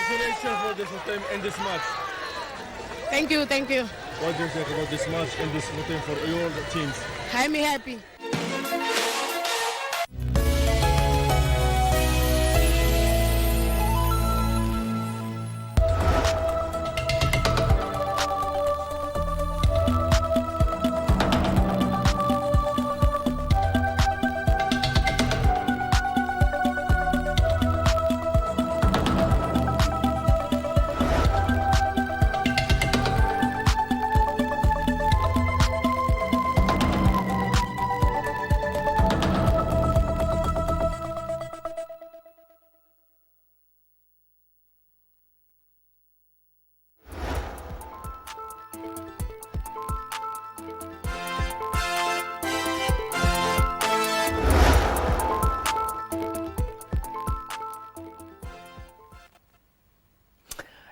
Congratulations for this team in this match. Thank you. What do you think about this match and this team for your teams? I'm happy.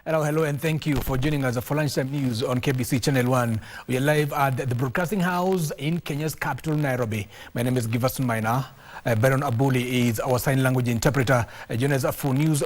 Hello, and thank you for joining us for Lunchtime News on KBC Channel 1. We are live at the Broadcasting House in Kenya's capital, Nairobi. My name is Giverson, Maina. Baron Abuli is our sign language interpreter. Join us for news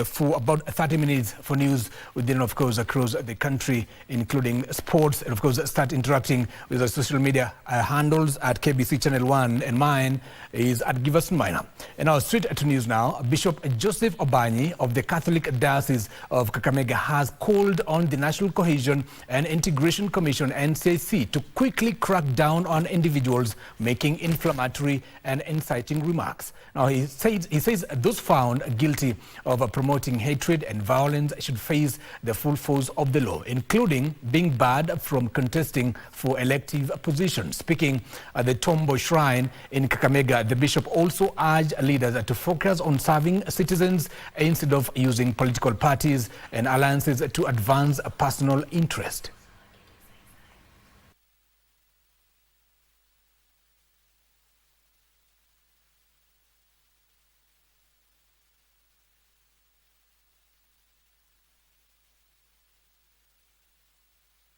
for about 30 minutes for news within, of course, across the country, including sports, and of course, start interacting with our social media handles at KBC Channel 1, and mine is at Giverson Maina. And now, straight to news now. Bishop Joseph Obanyi of the Catholic Diocese of Kakamega has called on the National Cohesion and Integration Commission, NCIC, to quickly crack down on individuals making inflammatory and inciting remarks. Now, he says those found guilty of promoting hatred and violence should face the full force of the law, including being barred from contesting for elective positions. Speaking at the Tombo Shrine in Kakamega, the bishop also urged leaders to focus on serving citizens instead of using political parties and alliances to advance a personal interest.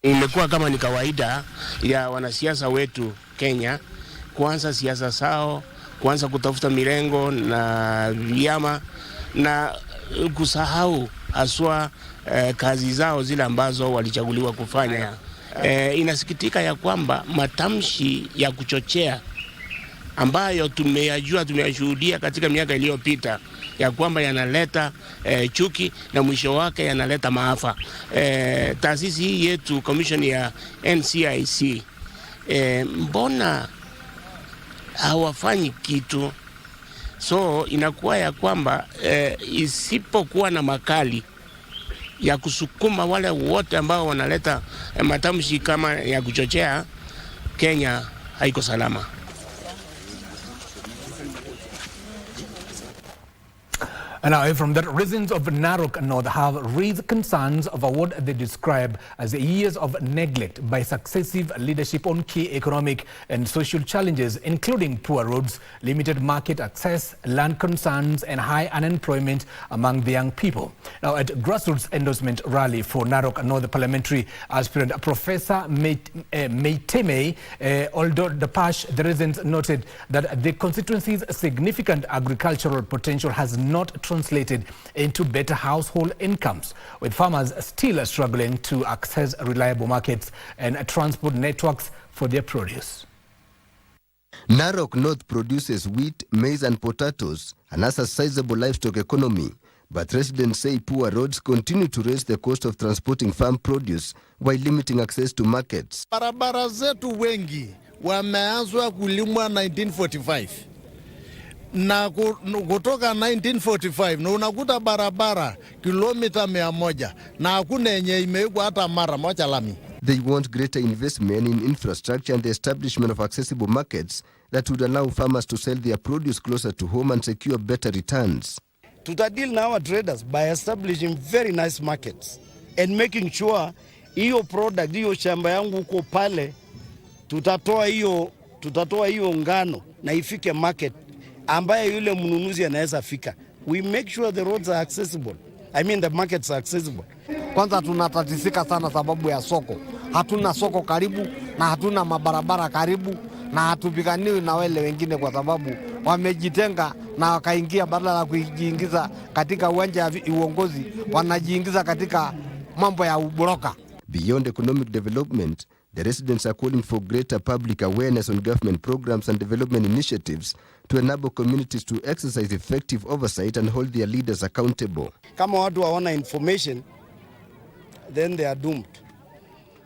Imekuwa kama ni kawaida ya wanasiasa wetu Kenya kuanza siasa zao, kuanza kutafuta mirengo na vyama na kusahau haswa kazi zao zile ambazo walichaguliwa kufanya. Inasikitika ya kwamba matamshi ya kuchochea ambayo tumeyashuhudia katika miaka iliyopita ya kwamba yanaleta chuki na mwisho wake yanaleta maafa. Taasisi hii yetu, commission ya NCIC, mbona hawafanyi kitu? So inakuwa ya kwamba isipokuwa na makali ya kusukuma wale wote ambao wanaleta matamshi kama ya kuchochea, Kenya haiko salama. And now, from that, residents of Narok North have raised concerns over what they describe as years of neglect by successive leadership on key economic and social challenges, including poor roads, limited market access, land concerns, and high unemployment among the young people. Now, at grassroots endorsement rally for Narok North parliamentary aspirant Professor Meiteme Oldo-Dapash, the residents noted that the constituency's significant agricultural potential has not translated into better household incomes, with farmers still struggling to access reliable markets and transport networks for their produce. Narok North produces wheat, maize and potatoes and has a sizable livestock economy, but residents say poor roads continue to raise the cost of transporting farm produce while limiting access to markets. Barabara zetu wengi wameanzwa kulimwa 1945. Na kutoka 1945 na unakuta barabara kilomita 100 na hakuna yenye imewekwa hata mara moja lami. They want greater investment in infrastructure and the establishment of accessible markets that would allow farmers to sell their produce closer to home and secure better returns. Deal now our traders by establishing very nice markets and making sure hiyo product, hiyo shamba yangu uko pale, tutatoa hiyo ngano na ifike market ambaye yule mnunuzi anaweza fika. We make sure the roads are accessible. I mean the markets are accessible. Kwanza tunatatisika sana sababu ya soko. Hatuna soko karibu na hatuna mabarabara karibu na hatupiganiwi na wale wengine kwa sababu wamejitenga na wakaingia, badala ya kujiingiza katika uwanja ya uongozi, wanajiingiza katika mambo ya ubroka. Beyond economic development, the residents are calling for greater public awareness on government programs and development initiatives to enable communities to exercise effective oversight and hold their leaders accountable. Kama watu hawana information, then they are doomed.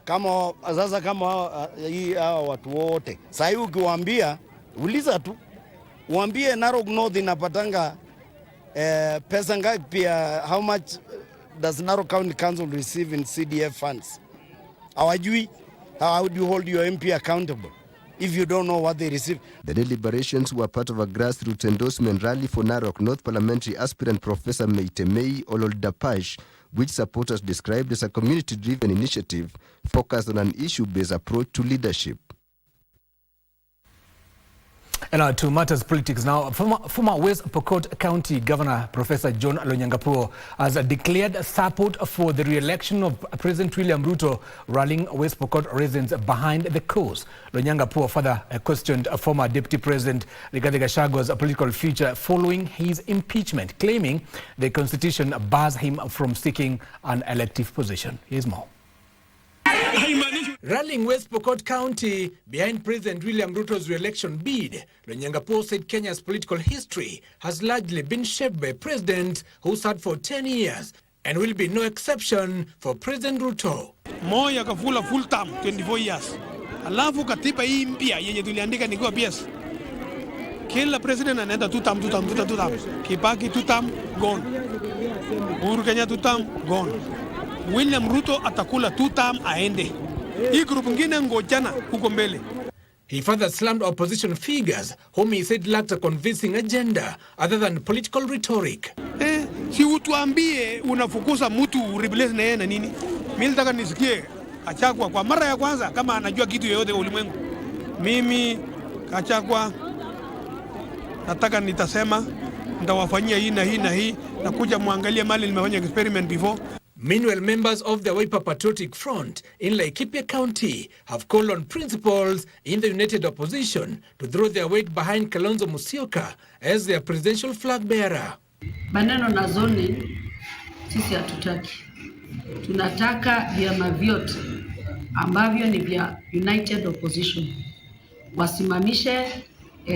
Kama sasa kama hii hawa watu wote sasa hivi ukiwaambia, uliza tu uambie Narok North inapatanga pesa ngapi, how much does Narok County Council receive in CDF funds? Hawajui. How would you hold your MP accountable if you don't know what they receive? The deliberations were part of a grassroots endorsement rally for Narok North parliamentary aspirant Professor Meitemei Ololdapash, which supporters described as a community-driven initiative focused on an issue-based approach to leadership. And to matters politics now, former West Pokot County Governor Professor John Lonyangapuo has declared support for the re-election of President William Ruto, rallying West Pokot residents behind the cause. Lonyangapuo further questioned former Deputy President Rigathi Gachagwa's political future following his impeachment, claiming the Constitution bars him from seeking an elective position. Here's more. Rallying West Pokot County behind President William Ruto's re-election bid, Lonyangapuo said Kenya's political history has largely been shaped by presidents who sat for 10 years and will be no exception for President Ruto. Moi akafula full term 24 years. Alafu katiba hii mpya yenye tuliandika ni kwa PS. Kila president anaenda 2 term. Kibaki 2 term gone. Uhuru Kenyatta 2 term gone. William Ruto atakula 2 term aende. Hii group ngine ngojana huko mbele. He further slammed opposition figures whom he said lacked a convincing agenda other than political rhetoric. Si utuambie unafukuza mtu replace na yeye na nini? Mimi nataka nisikie Gachagua kwa mara ya kwanza kama anajua kitu yoyote ulimwengu. Mimi Gachagua nataka nitasema nitawafanyia hii na hii na hii, na kuja muangalie mali nimefanya experiment before. Meanwhile, members of the Wiper Patriotic Front in Laikipia County have called on principals in the united opposition to throw their weight behind Kalonzo Musyoka as their presidential flag bearer. Maneno na zoni sisi hatutaki. Tunataka vyama vyote ambavyo ni vya united opposition wasimamishe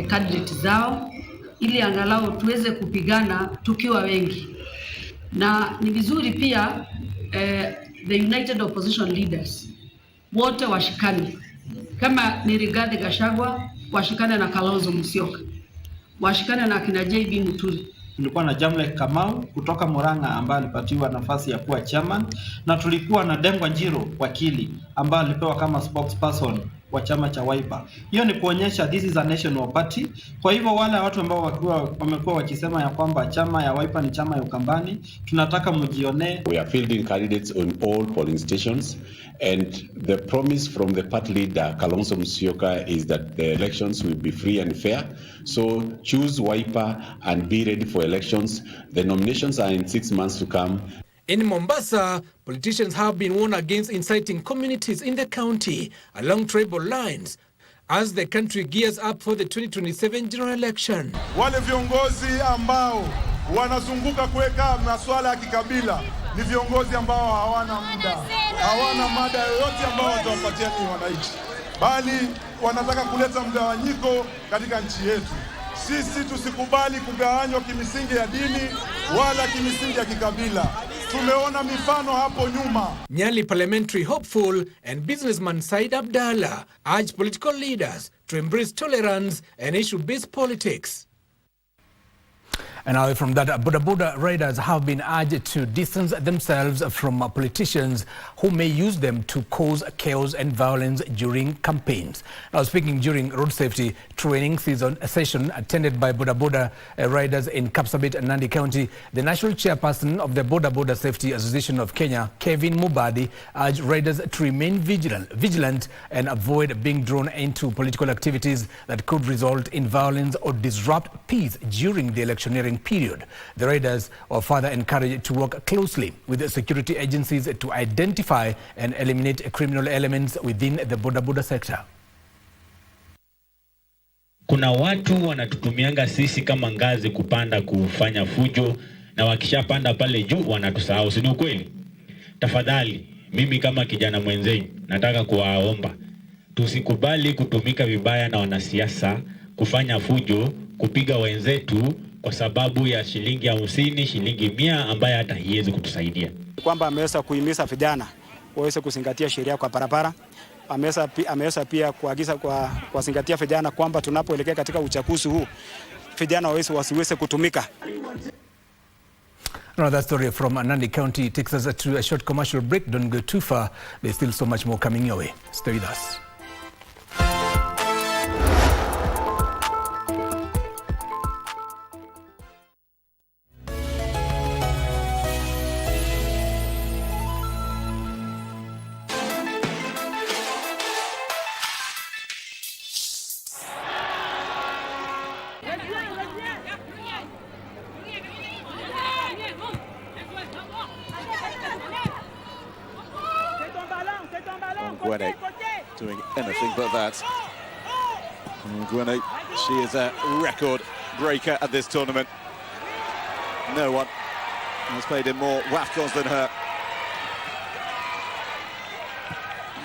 candidate zao ili angalau tuweze kupigana tukiwa wengi. Na ni vizuri pia the united opposition leaders wote washikane. Kama ni Rigathi Gachagua washikane na Kalonzo Musyoka, washikane na kina JB Muturi. Tulikuwa na Jamle Kamau kutoka Murang'a ambaye alipatiwa nafasi ya kuwa chairman, na tulikuwa na Dengwa Njiro wakili ambaye alipewa kama spokesperson wa chama cha Wiper. Hiyo ni kuonyesha this is a national party. Kwa hivyo wale watu ambao wamekuwa wakisema ya kwamba chama ya Wiper ni chama ya Ukambani, tunataka mjione. We are fielding candidates on all polling stations, and the promise from the party leader Kalonzo Musyoka is that the elections will be free and fair. So choose Wiper and be ready for elections. The nominations are in 6 months to come. In Mombasa, politicians have been warned against inciting communities in the county along tribal lines as the country gears up for the 2027 general election. Wale viongozi ambao wanazunguka kuweka masuala ya kikabila ni viongozi ambao hawana mada yoyote ambao watawapatia ni wananchi, bali wanataka kuleta mgawanyiko katika nchi yetu. Sisi tusikubali kugawanywa kimisingi ya dini wala kimisingi ya kikabila. Tumeona mifano hapo nyuma. Nyali parliamentary hopeful and businessman Said Abdallah urged political leaders to embrace tolerance and issue-based politics. And away from that, Boda riders have been urged to distance themselves from politicians who may use them to cause chaos and violence during campaigns. Now, speaking during road safety training session attended by Boda riders in Kapsabet and Nandi County, the national chairperson of the Boda Safety Association of Kenya, Kevin Mubadi, urged riders to remain vigilant and avoid being drawn into political activities that could result in violence or disrupt peace during the electioneering period. The riders were further encouraged to work closely with the security agencies to identify and eliminate criminal elements within the Boda sector. Kuna watu wanatutumianga sisi kama ngazi kupanda kufanya fujo, na wakishapanda pale juu wanatusahau, si ni kweli? Tafadhali, mimi kama kijana mwenzenu nataka kuwaomba tusikubali kutumika vibaya na wanasiasa kufanya fujo, kupiga wenzetu kwa sababu ya shilingi 50, shilingi 100 ambaye hata haiwezi kutusaidia. Kwamba ameweza kuhimiza vijana waweze kuzingatia sheria kwa barabara. Ameweza pia kuagiza kwa kuzingatia vijana kwamba tunapoelekea katika uchaguzi huu vijana wasiweze kutumika. Another story from Nandi County takes us to a short commercial break. Don't go too far. There's still so much more coming your way. Stay with us. Doing anything but that. Gwene, she is a record breaker at this tournament. No one has played in more WAFCONs than her.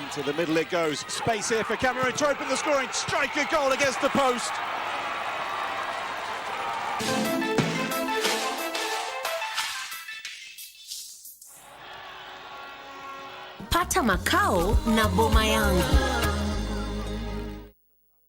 Into the middle it goes. Space here for Cameroon to open the scoring. Strike a goal against the post. Pata makao na boma yangu.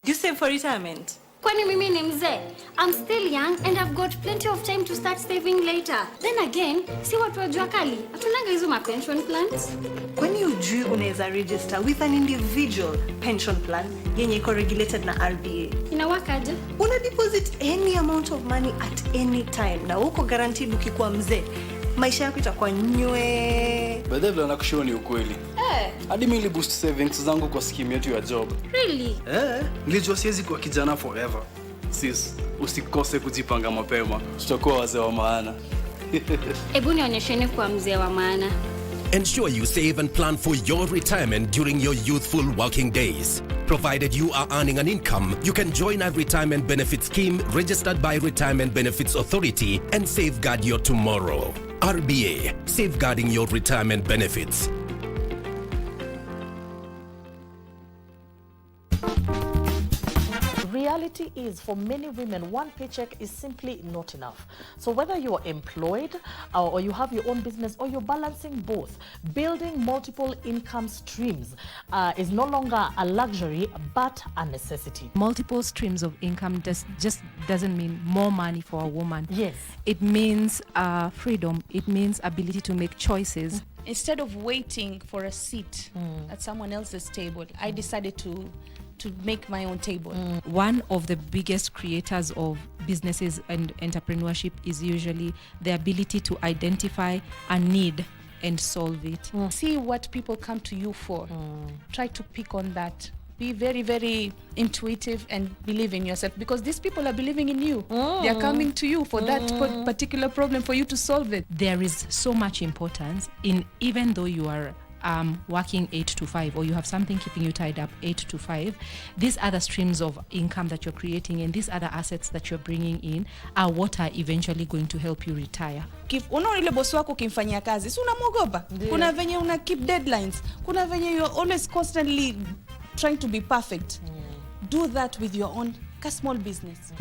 You save for retirement? Kwani mimi ni mzee? I'm still young and I've got plenty of time to start saving later. Then again, si watu wa jua kali, hatunanga hizo ma pension plans. Kwani ujui unaweza register with an individual pension plan yenye iko regulated na RBA? Inawakaje? Una deposit any amount of money at any time na uko guaranteed ukikuwa mzee maisha yako itakuwa nywe. Badala nakushauri ni ukweli. Hadi mimi nili boost savings zangu kwa scheme yetu ya job. Really? Nilijua siwezi kuwa kijana forever. Sis, usikose kujipanga mapema. Tutakuwa wazee wa maana. Ebu nionyesheni kuwa mzee wa maana. Ensure you save and plan for your retirement during your youthful working days. Provided you are earning an income, you can join a retirement benefit scheme registered by Retirement Benefits Authority and safeguard your tomorrow. RBA, safeguarding your retirement benefits. Reality is, for many women, one paycheck is simply not enough. So whether you're employed or you have your own business or you're balancing both, building multiple income streams is no longer a luxury but a necessity. Multiple streams of income just doesn't mean more money for a woman. Yes. It means freedom. It means ability to make choices. Instead of waiting for a seat at someone else's table, I decided to make my own table. One of the biggest creators of businesses and entrepreneurship is usually the ability to identify a need and solve it. See what people come to you for. Try to pick on that. Be very, very intuitive and believe in yourself, because these people are believing in you. They are coming to you for that particular problem, for you to solve it. There is so much importance in, even though you are working 8 to 5 or you have something keeping you tied up 8 to 5, these other streams of income that you're creating and these other assets that you're bringing in are what are eventually going to help you retire. Unaona ile boss wako ukimfanyia kazi, si unamwogopa? Kuna venye una keep deadlines, kuna venye you're always constantly trying to be perfect. Do that with your own small business.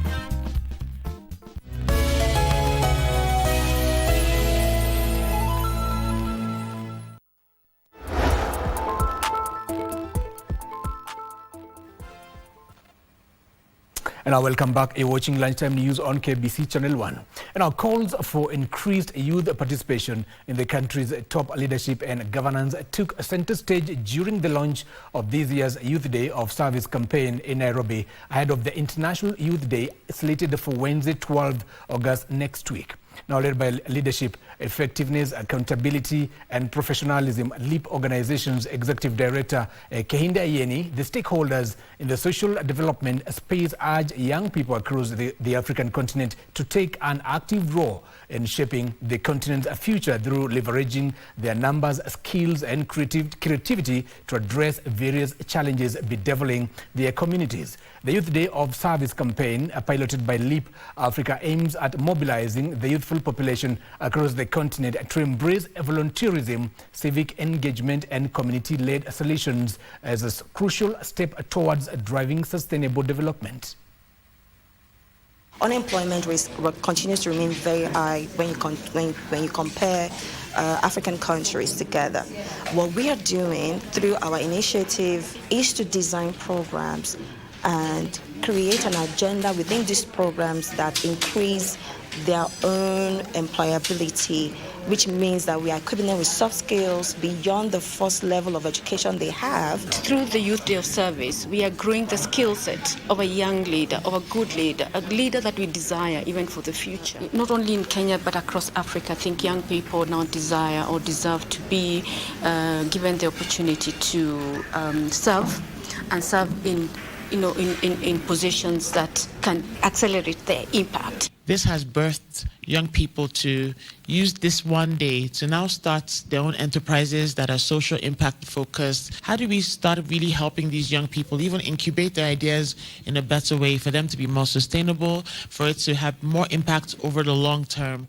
And now welcome back. You're watching Lunchtime News on KBC Channel 1. And our calls for increased youth participation in the country's top leadership and governance took center stage during the launch of this year's Youth Day of Service campaign in Nairobi, ahead of the International Youth Day slated for Wednesday, 12 August next week. Now led by leadership, effectiveness, accountability and professionalism, LEAP Organization's Executive Director Kehinda Yeni, the stakeholders in the social development space urge young people across the African continent to take an active role in shaping the continent's future through leveraging their numbers, skills and creativity to address various challenges bedeviling their communities. The Youth Day of Service campaign, piloted by LEAP Africa, aims at mobilizing the youthful population across the continent to embrace volunteerism, civic engagement and community-led solutions as a crucial step towards driving sustainable development. Unemployment risk continues to remain very high when you compare African countries together. What we are doing through our initiative is to design programs and create an agenda within these programs that increase their own employability, which means that we are equipping them with soft skills beyond the first level of education they have. Through the Youth Day of Service, we are growing the skill set of a young leader, of a good leader, a leader that we desire even for the future. Not only in Kenya, but across Africa, I think young people now desire or deserve to be given the opportunity to serve and serve in positions that can accelerate their impact. This has birthed young people to use this one day to now start their own enterprises that are social impact focused. How do we start really helping these young people even incubate their ideas in a better way for them to be more sustainable, for it to have more impact over the long term?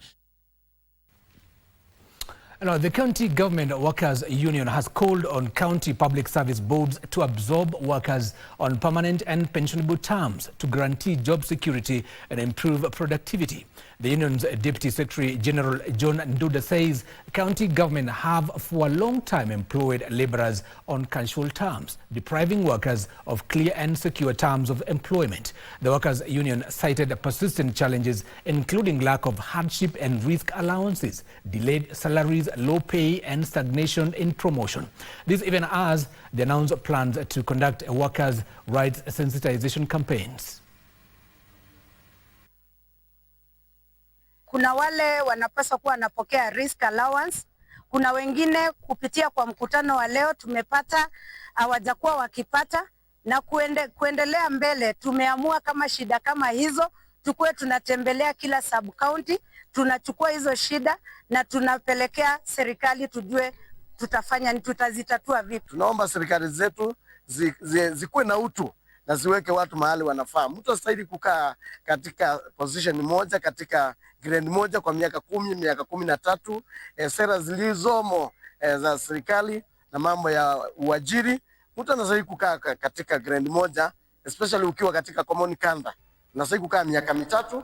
Now, the County Government Workers Union has called on county public service boards to absorb workers on permanent and pensionable terms to guarantee job security and improve productivity. The union's Deputy Secretary General John Nduda says county government have for a long time employed labourers on casual terms, depriving workers of clear and secure terms of employment. The Workers Union cited persistent challenges including lack of hardship and risk allowances, delayed salaries, low pay and stagnation in promotion. This even as they announced plans to conduct workers' rights sensitization campaigns. Kuna wale wanapaswa kuwa wanapokea risk allowance. Kuna wengine kupitia kwa mkutano wa leo tumepata hawajakuwa wakipata, na kuendelea mbele tumeamua kama shida kama hizo tukue tunatembelea kila sub county, tunachukua hizo shida na tunapelekea serikali tujue tutafanya ni tutazitatua vipi. Tunaomba serikali zetu zikuwe na utu na ziweke watu mahali wanafaa. Mtu astahili kukaa katika position moja, katika grade moja kwa miaka 10, miaka 13. Sera zilizomo za serikali na mambo ya uajiri, mtu anastahili kukaa katika grade moja, especially ukiwa katika common kanda. Unastahili kukaa miaka 3.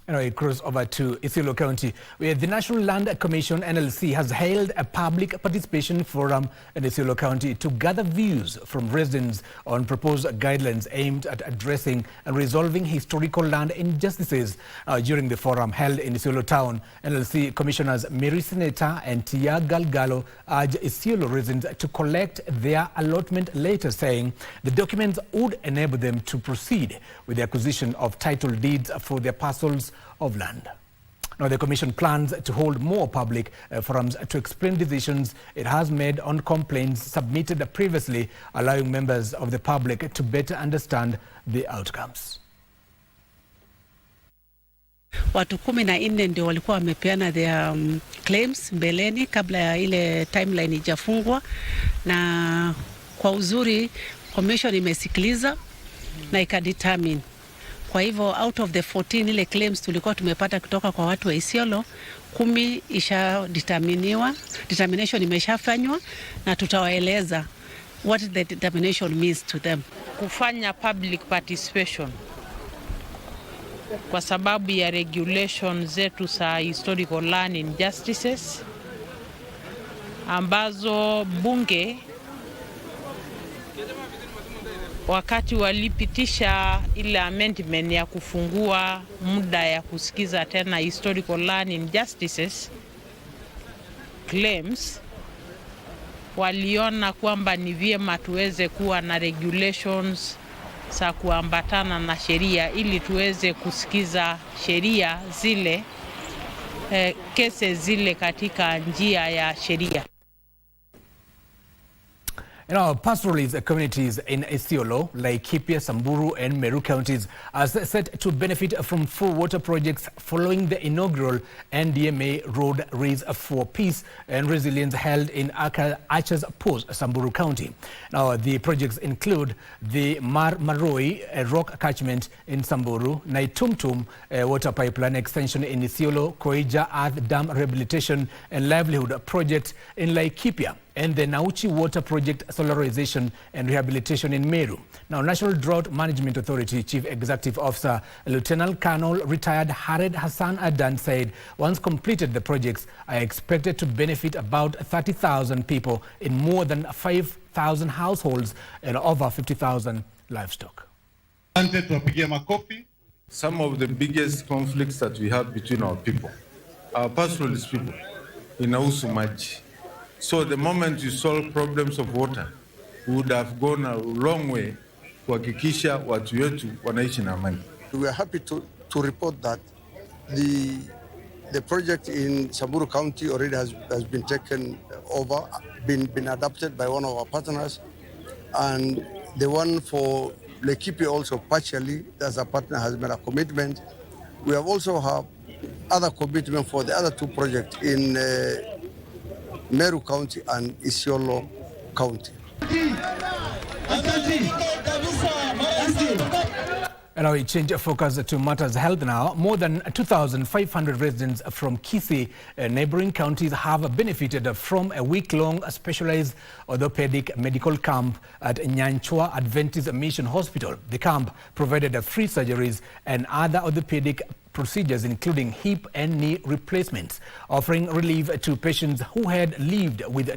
Anyway, cross over to Isiolo County, where the National Land Commission (NLC) has held a public participation forum in Isiolo County to gather views from residents on proposed guidelines aimed at addressing and resolving historical land injustices. During the forum held in Isiolo Town, NLC Commissioners Mary Seneta and Tia Galgalo urged Isiolo residents to collect their allotment letters, saying the documents would enable them to proceed with the acquisition of title deeds for their parcels of land. Now, the Commission plans to hold more public forums to explain decisions it has made on complaints submitted previously, allowing members of the public to better understand the outcomes. Watu 14 ndio walikuwa wamepeana their claims mbeleni kabla ya ile timeline ijafungwa, na kwa uzuri Commission imesikiliza na ikadetermine. Kwa hivyo out of the 14 ile claims tulikuwa tumepata kutoka kwa watu wa Isiolo, 10 isha determination imeshafanywa na tutawaeleza what the determination means to them. Kufanya public participation kwa sababu ya regulation zetu za historical land injustices ambazo bunge wakati walipitisha ile amendment ya kufungua muda ya kusikiza tena historical land injustices claims, waliona kwamba ni vyema tuweze kuwa na regulations za kuambatana na sheria ili tuweze kusikiza sheria zile kesi zile katika njia ya sheria. Pastoralist communities in Isiolo, Laikipia, Samburu and Meru counties are set to benefit from 4 water projects following the inaugural NDMA Road Race for Peace and Resilience held in Archers Post, Samburu County. Now, the projects include the Maroi Rock Catchment in Samburu, Naitumtum Water Pipeline Extension in Isiolo, Koija Earth Dam Rehabilitation and Livelihood Project in Laikipia, and the Nauchi Water Project Solarization and Rehabilitation in Meru. Now, National Drought Management Authority Chief Executive Officer Lieutenant Colonel retired Hared Hassan Adan said once completed, the projects are expected to benefit about 30,000 people in more than 5,000 households and over 50,000 livestock. Some of the biggest conflicts that we have between our people, our pastoralist people, inahusu maji. So the moment you solve problems of water, we would have gone a long way kuhakikisha watu wetu wanaishi na amani. We are happy to report that the project in Samburu County already has been taken over, been adopted by one of our partners, and the one for Laikipia also partially, as a partner has made a commitment. We have also have other commitment for the other 2 projects in Meru County and Isiolo County. And now we change focus to matters health now. More than 2,500 residents from Kisii neighboring counties have benefited from a week-long specialized orthopedic medical camp at Nyanchwa Adventist Mission Hospital. The camp provided free surgeries and other orthopedic procedures, including hip and knee replacements, offering relief to patients who had lived with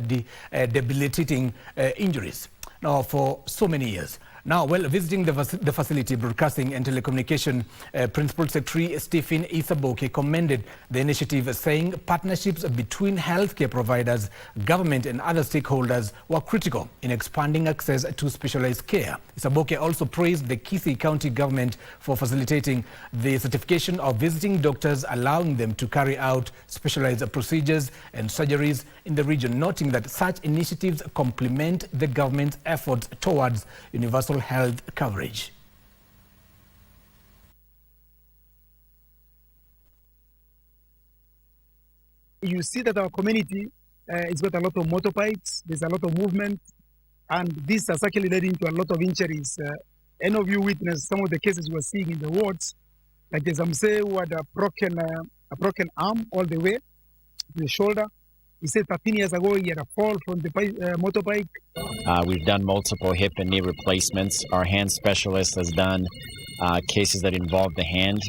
debilitating injuries now for so many years. Now, while visiting the facility, Broadcasting and Telecommunication Principal Secretary Stephen Isaboke commended the initiative, saying partnerships between healthcare providers, government and other stakeholders were critical in expanding access to specialized care. Isaboke also praised the Kisii County government for facilitating the certification of visiting doctors, allowing them to carry out specialized procedures and surgeries in the region, noting that such initiatives complement the government's efforts towards universal health coverage. You see that our community has got a lot of motorbikes, there's a lot of movement, and this has actually led into a lot of injuries. Any of you witnessed some of the cases we're seeing in the wards, like there's Amse who had a broken arm all the way to the shoulder. He said 13 years ago he had a fall from the motorbike. We've done multiple hip and knee replacements. Our hand specialist has done cases that involve the hand.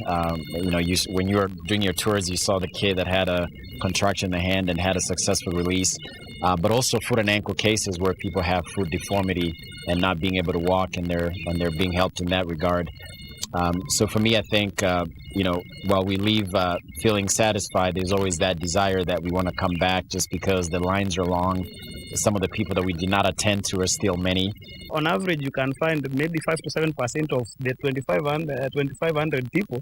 When you were doing your tours, you saw the kid that had a contraction in the hand and had a successful release. But also foot and ankle cases where people have foot deformity and not being able to walk, and they're being helped in that regard. So for me, I think, while we leave feeling satisfied, there's always that desire that we want to come back, just because the lines are long. Some of the people that we did not attend to are still many. On average, you can find maybe 5 to 7% of the 2,500 people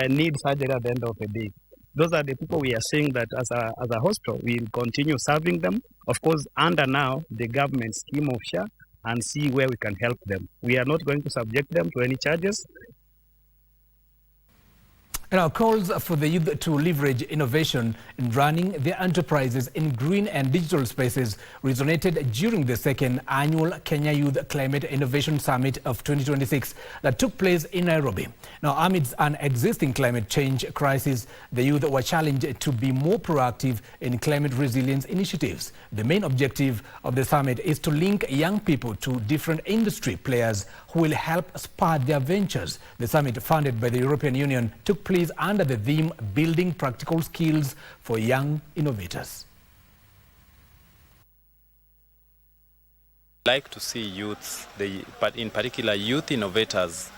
need surgery at the end of the day. Those are the people we are saying that as a hospital, we'll continue serving them, of course, under now the government scheme of SHA, and see where we can help them. We are not going to subject them to any charges. And our calls for the youth to leverage innovation in running their enterprises in green and digital spaces resonated during the 2nd annual Kenya Youth Climate Innovation Summit of 2026 that took place in Nairobi. Now, amidst an existing climate change crisis, the youth were challenged to be more proactive in climate resilience initiatives. The main objective of the summit is to link young people to different industry players who will help spur their ventures. The summit, funded by the European Union, took place under the theme Building Practical Skills for Young Innovators. I'd like to see youths, but in particular youth innovators,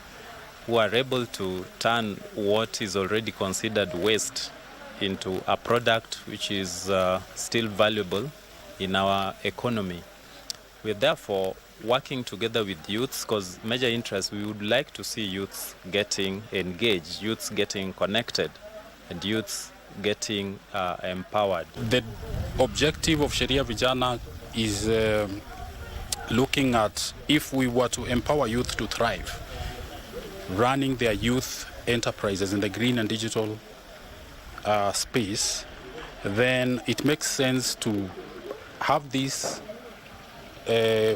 who are able to turn what is already considered waste into a product which is still valuable in our economy. We're therefore working together with youths, because major interest, we would like to see youths getting engaged, youths getting connected, and youths getting empowered. The objective of Sheria Vijana is looking at if we were to empower youth to thrive, running their youth enterprises in the green and digital space, then it makes sense to have this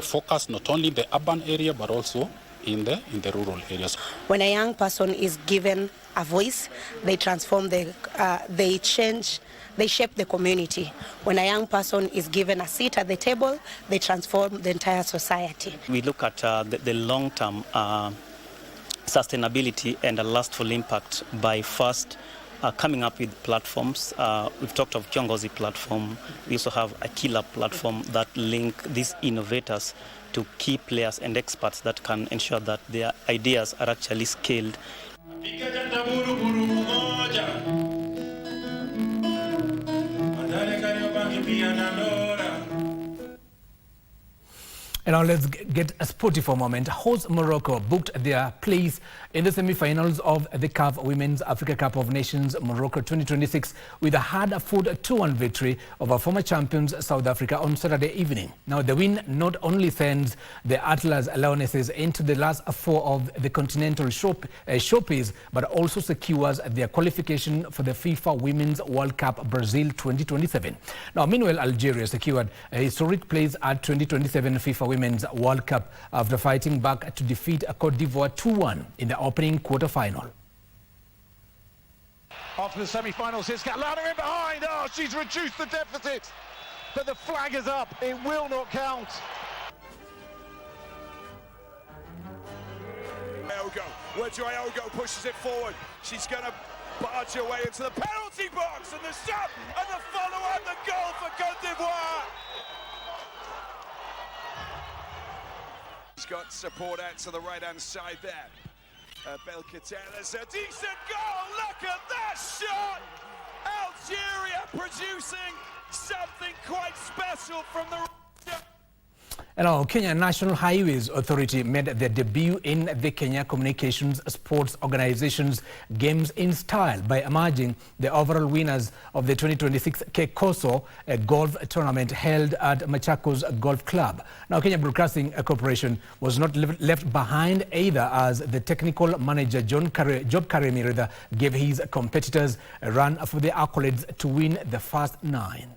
focus not only in the urban area but also in the rural areas. When a young person is given a voice, they transform, they change, they shape the community. When a young person is given a seat at the table, they transform the entire society. We look at the long-term sustainability and a lastful impact by first coming up with platforms. We've talked of Kiongozi platform. We also have a killer platform that link these innovators to key players and experts that can ensure that their ideas are actually scaled. And now let's get sporty for a moment. Host Morocco booked their place in the semi-finals of the CAF Women's Africa Cup of Nations Morocco 2026 with a hard-fought 2-1 victory over former champions South Africa on Saturday evening. Now the win not only sends the Atlas Lionesses into the last four of the continental showpiece, but also secures their qualification for the FIFA Women's World Cup Brazil 2027. Now meanwhile, Algeria secured a historic place at 2027 FIFA Women's World Cup after fighting back to defeat Cote d'Ivoire 2-1 in the opening quarter-final. After the semi-finals, it's Gatlana in behind. Oh, she's reduced the deficit, but the flag is up. It will not count. Iogo pushes it forward. She's going to barge her way into the penalty box, and the shot, and the follow-up, the goal for Cote d'Ivoire. He's got support out to the right-hand side there. Belkatel's a decent goal. Look at that shot! Algeria producing something quite special from the... And now, Kenya National Highways Authority made their debut in the Kenya Communications Sports Organization's Games in Style by emerging the overall winners of the 2026 Kecoso golf tournament held at Machakos Golf Club. Now, Kenya Broadcasting Corporation was not left behind either, as the technical manager Job Karemi gave his competitors a run for the accolades to win the first 9.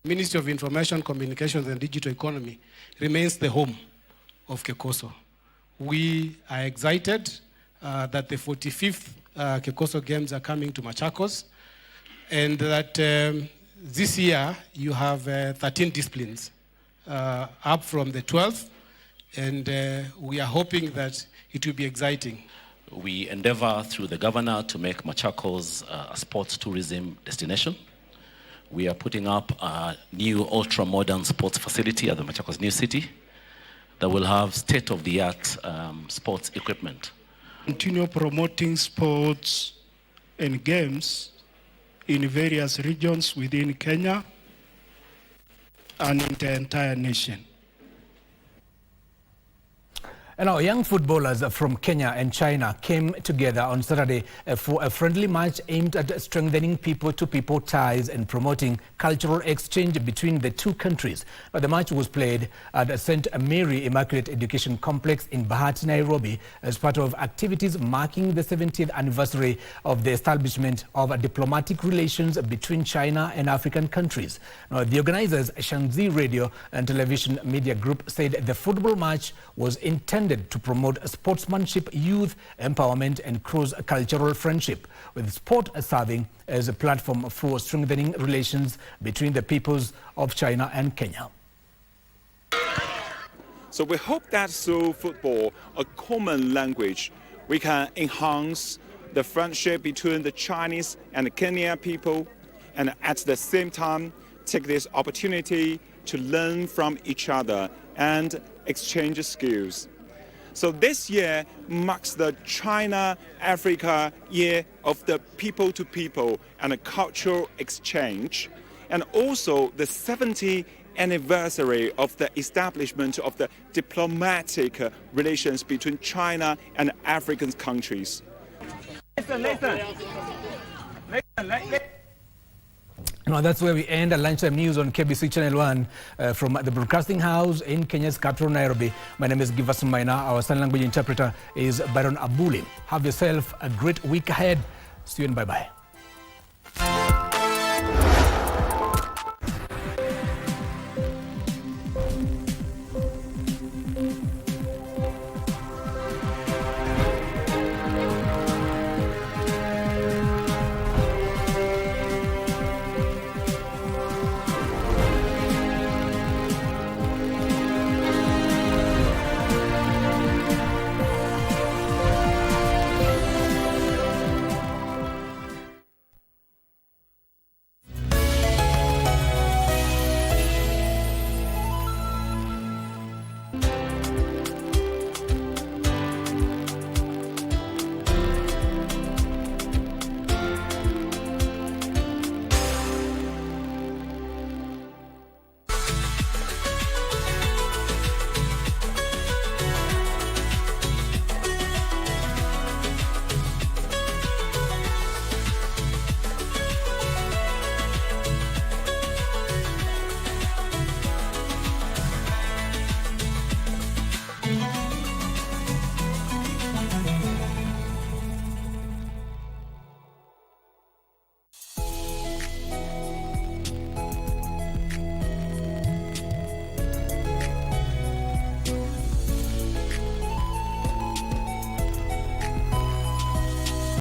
Ministry of Information, Communications and Digital Economy remains the home of Kecoso. We are excited that the 45th Kecoso Games are coming to Machakos, and that this year you have 13 disciplines up from the 12th, and we are hoping that it will be exciting. We endeavor through the governor to make Machakos a sports tourism destination. We are putting up a new ultra-modern sports facility at the Machakos New City that will have state-of-the-art sports equipment. Continue promoting sports and games in various regions within Kenya and in the entire nation. And now, young footballers from Kenya and China came together on Saturday for a friendly match aimed at strengthening people-to-people ties and promoting cultural exchange between the two countries. Now, the match was played at St. Mary Immaculate Education Complex in Bahati, Nairobi, as part of activities marking the 70th anniversary of the establishment of diplomatic relations between China and African countries. Now, the organizers, Shanxi Radio and Television Media Group, said the football match was intended to promote sportsmanship, youth empowerment and cross-cultural friendship, with sport serving as a platform for strengthening relations between the peoples of China and Kenya. So we hope that through football, a common language, we can enhance the friendship between the Chinese and the Kenyan people, and at the same time take this opportunity to learn from each other and exchange skills. So this year marks the China-Africa Year of the People-to-People and a Cultural Exchange. and also the 70th anniversary of the establishment of the diplomatic relations between China and African countries. Now that's where we end Lunchtime News on KBC Channel 1 from the Broadcasting House in Kenya's capital, Nairobi. My name is Giverson Maina. Our sign language interpreter is Baron Abuli. Have yourself a great week ahead. See you and bye-bye.